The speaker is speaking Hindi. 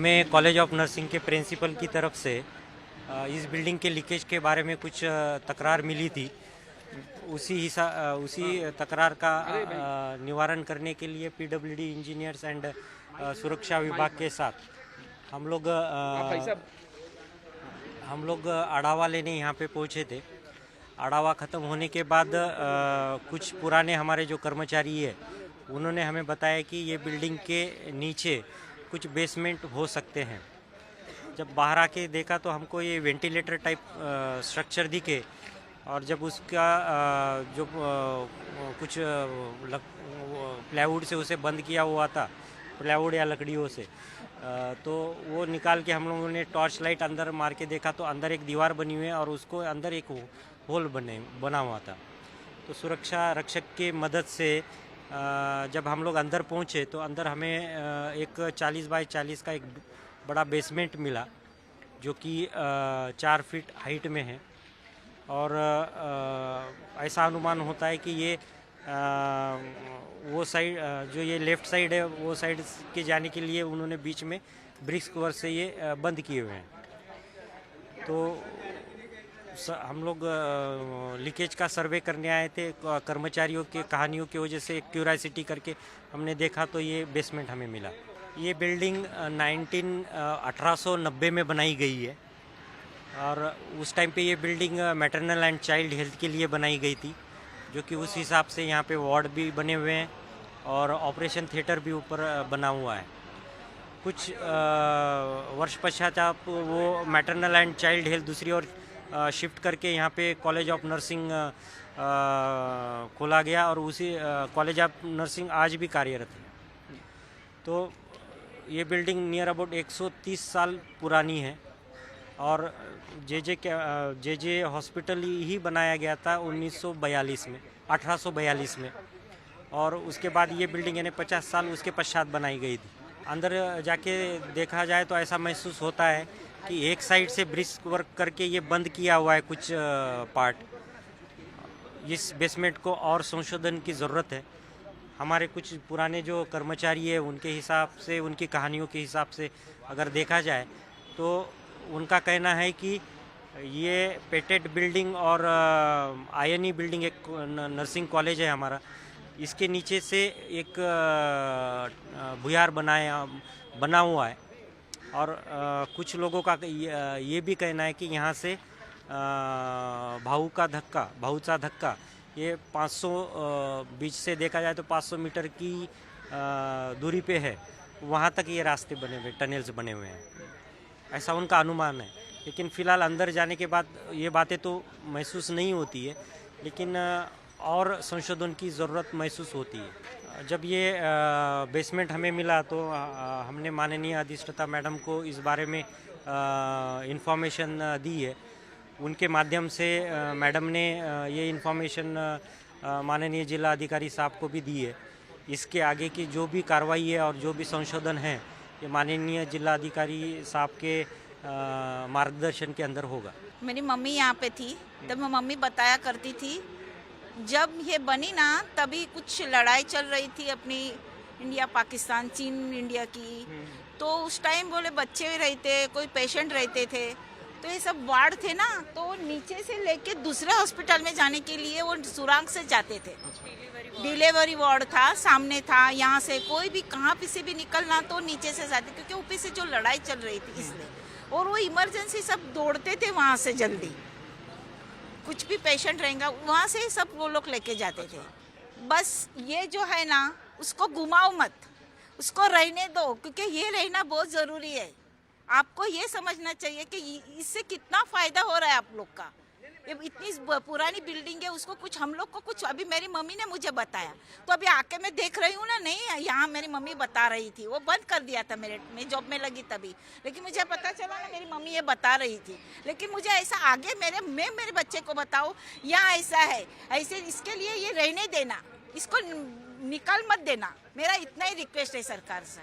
हमें कॉलेज ऑफ नर्सिंग के प्रिंसिपल की तरफ से इस बिल्डिंग के लीकेज के बारे में कुछ तकरार मिली थी। उसी तकरार का निवारण करने के लिए पीडब्ल्यूडी इंजीनियर्स एंड सुरक्षा विभाग के साथ हम लोग आढ़ावा लेने यहाँ पे पहुँचे थे। आढ़ावा ख़त्म होने के बाद कुछ पुराने हमारे जो कर्मचारी है उन्होंने हमें बताया कि ये बिल्डिंग के नीचे कुछ बेसमेंट हो सकते हैं। जब बाहर आके देखा तो हमको ये वेंटिलेटर टाइप स्ट्रक्चर दिखे और जब उसका जो कुछ प्लाईवुड से उसे बंद किया हुआ था, प्लाईवुड या लकड़ियों से, तो वो निकाल के हम लोगों ने टॉर्च लाइट अंदर मार के देखा तो अंदर एक दीवार बनी हुई है और उसको अंदर एक होल बना हुआ था। तो सुरक्षा रक्षक की मदद से जब हम लोग अंदर पहुंचे तो अंदर हमें एक 40 बाय 40 का एक बड़ा बेसमेंट मिला जो कि 4 फीट हाइट में है और ऐसा अनुमान होता है कि ये वो साइड जो ये लेफ़्ट साइड है वो साइड के जाने के लिए उन्होंने बीच में ब्रिक्स कवर से ये बंद किए हुए हैं। तो हम लोग लीकेज का सर्वे करने आए थे। कर्मचारियों के कहानियों की वजह से क्यूरियोसिटी करके हमने देखा तो ये बेसमेंट हमें मिला। ये बिल्डिंग 1890 में बनाई गई है और उस टाइम पे ये building maternal and child health के लिए बनाई गई थी, जो कि उस हिसाब से यहाँ पे वार्ड भी बने हुए हैं और ऑपरेशन थिएटर भी ऊपर बना हुआ है। कुछ वर्ष पश्चात वो मैटरनल एंड चाइल्ड हेल्थ दूसरी ओर शिफ्ट करके यहाँ पे कॉलेज ऑफ नर्सिंग खोला गया और उसी कॉलेज ऑफ नर्सिंग आज भी कार्यरत है। तो ये बिल्डिंग नियर अबाउट 130 साल पुरानी है और जे हॉस्पिटल ही बनाया गया था 1942 में, 1842 में, और उसके बाद ये बिल्डिंग यानी 50 साल उसके पश्चात बनाई गई थी। अंदर जाके देखा जाए तो ऐसा महसूस होता है कि एक साइड से ब्रिक्स वर्क करके ये बंद किया हुआ है कुछ पार्ट। इस बेसमेंट को और संशोधन की ज़रूरत है। हमारे कुछ पुराने जो कर्मचारी है उनके हिसाब से, उनकी कहानियों के हिसाब से अगर देखा जाए तो उनका कहना है कि ये पेटेड बिल्डिंग और आयनी बिल्डिंग, एक नर्सिंग कॉलेज है हमारा, इसके नीचे से एक भुयार बना हुआ है और कुछ लोगों का ये भी कहना है कि यहाँ से भाऊचा धक्का ये 500 बीच से देखा जाए तो 500 मीटर की दूरी पे है, वहाँ तक ये रास्ते बने हुए, टनल्स बने हुए हैं, ऐसा उनका अनुमान है। लेकिन फ़िलहाल अंदर जाने के बाद ये बातें तो महसूस नहीं होती है, लेकिन और संशोधन की ज़रूरत महसूस होती है। जब ये बेसमेंट हमें मिला तो हमने माननीय अधिष्ठाता मैडम को इस बारे में इन्फॉर्मेशन दी है। उनके माध्यम से मैडम ने ये इन्फॉर्मेशन माननीय जिला अधिकारी साहब को भी दी है। इसके आगे की जो भी कार्रवाई है और जो भी संशोधन है ये माननीय जिला अधिकारी साहब के मार्गदर्शन के अंदर होगा। मेरी मम्मी यहाँ पे थी तब मैं मम्मी बताया करती थी, जब ये बनी ना तभी कुछ लड़ाई चल रही थी अपनी इंडिया पाकिस्तान, चीन इंडिया की। तो उस टाइम बोले बच्चे रहते, कोई पेशेंट रहते थे, तो ये सब वार्ड थे ना, तो नीचे से लेके दूसरे हॉस्पिटल में जाने के लिए वो सुरंग से जाते थे। डिलीवरी वार्ड था, सामने था, यहाँ से कोई भी कहाँ पे से भी निकलना तो नीचे से जाते, क्योंकि ऊपर से जो लड़ाई चल रही थी इसलिए। और वो इमरजेंसी सब दौड़ते थे वहाँ से, जल्दी कुछ भी पेशेंट रहेगा वहाँ से सब वो लोग लेके जाते थे। बस ये जो है ना उसको घुमाओ मत, उसको रहने दो, क्योंकि ये रहना बहुत ज़रूरी है। आपको ये समझना चाहिए कि इससे कितना फ़ायदा हो रहा है आप लोग का। ये इतनी पुरानी बिल्डिंग है, उसको कुछ हम लोग को कुछ, अभी मेरी मम्मी ने मुझे बताया तो अभी आके मैं देख रही हूँ ना, नहीं यहाँ मेरी मम्मी बता रही थी, वो बंद कर दिया था मैं जॉब में लगी तभी, लेकिन मुझे पता चला ना मेरी मम्मी ये बता रही थी। लेकिन मुझे ऐसा आगे मैं मेरे बच्चे को बताऊँ यहाँ ऐसा है, ऐसे इसके लिए ये रहने देना, इसको निकाल मत देना, मेरा इतना ही रिक्वेस्ट है सरकार से।